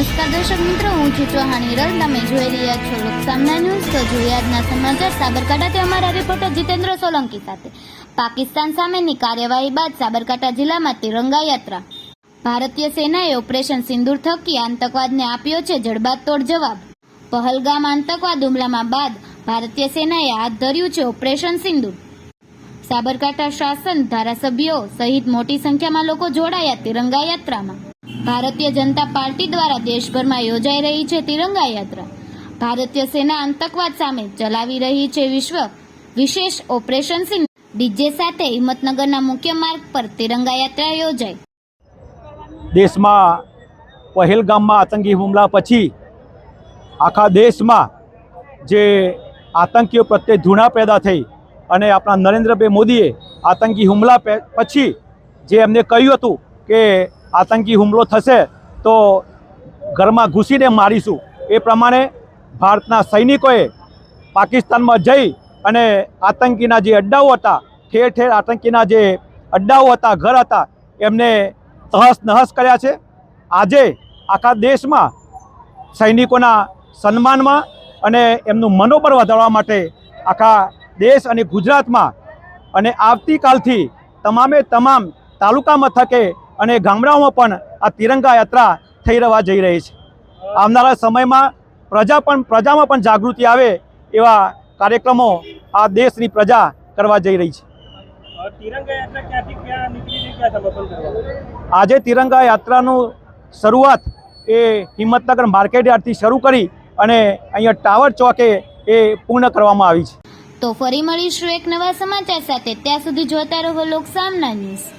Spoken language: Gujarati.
નમસ્કાર દર્શક મિત્રો, હું છું ચૌહાણ હિરલ. તમે જોઈ રહ્યા છો લોકસામના ન્યૂઝ. તો જોઈએ આજના સમાચાર. સાબરકાંઠાથી અમારા રિપોર્ટર જીતેન્દ્ર સોલંકી સાથે. પાકિસ્તાન સામેની કાર્યવાહી બાદ સાબરકાંઠા જિલ્લામાં તિરંગા યાત્રા. ભારતીય સેનાએ ઓપરેશન સિંદૂર થકી આતંકવાદને આપ્યો છે જડબાતોડ જવાબ. પહલગામ આતંકવાદ હુમલામાં બાદ ભારતીય સેનાએ હાથ ધર્યું છે ઓપરેશન સિંદૂર. સાબરકાંઠા શાસન ધારાસભ્યો સહિત મોટી સંખ્યામાં લોકો જોડાયા તિરંગા યાત્રામાં. ભારતીય જનતા પાર્ટી દ્વારા દેશભરમાં યોજાઈ રહી છે તિરંગા યાત્રા. ભારતીય સેના આતંકવાદ સામે ચલાવી રહી છે વિશેષ ઓપરેશન સિંદૂર. ડીજે સાથે હિંમતનગરના મુખ્ય માર્ગ પર તિરંગા યાત્રા યોજાઈ. દેશમાં પહેલગામમાં આતંકી હુમલા પછી આખા દેશમાં જે આતંકીઓ પ્રત્યે ધૂણા પેદા થઈ અને આપણા નરેન્દ્રભાઈ મોદીએ આતંકી હુમલા પછી જે એમને કહ્યું હતું કે આતંકી હુમલો થશે તો ઘરમાં ઘૂસીને મારીશું, એ પ્રમાણે ભારતના સૈનિકોએ પાકિસ્તાનમાં જઈ અને આતંકીના જે અડ્ડાઓ હતા, ઠેર ઠેર આતંકીના જે અડ્ડાઓ હતા, ઘર હતા, એમને તહસ નહસ કર્યા છે. આજે આખા દેશમાં સૈનિકોના સન્માનમાં અને એમનું મનોબળ વધારવા માટે આખા દેશ અને ગુજરાતમાં અને આવતીકાલથી તમામે તમામ તાલુકા મથકે અને ગામડાઓમાં પણ આ તિરંગા યાત્રા થઈ રહેવા જઈ રહી છે. આવનારા સમયમાં પ્રજામાં પણ જાગૃતિ આવે એવા કાર્યક્રમો આ દેશની પ્રજા કરવા જઈ રહી છે. આજે તિરંગા યાત્રાનું શરૂઆત એ હિંમતનગર માર્કેટ યાર્ડથી શરૂ કરી અને અહીંયા ટાવર ચોકે એ પૂર્ણ કરવામાં આવી છે. તો ફરી મળીશું એક નવા સમાચાર સાથે. ત્યાં સુધી જોતા રહો લોકસામના ન્યૂઝ.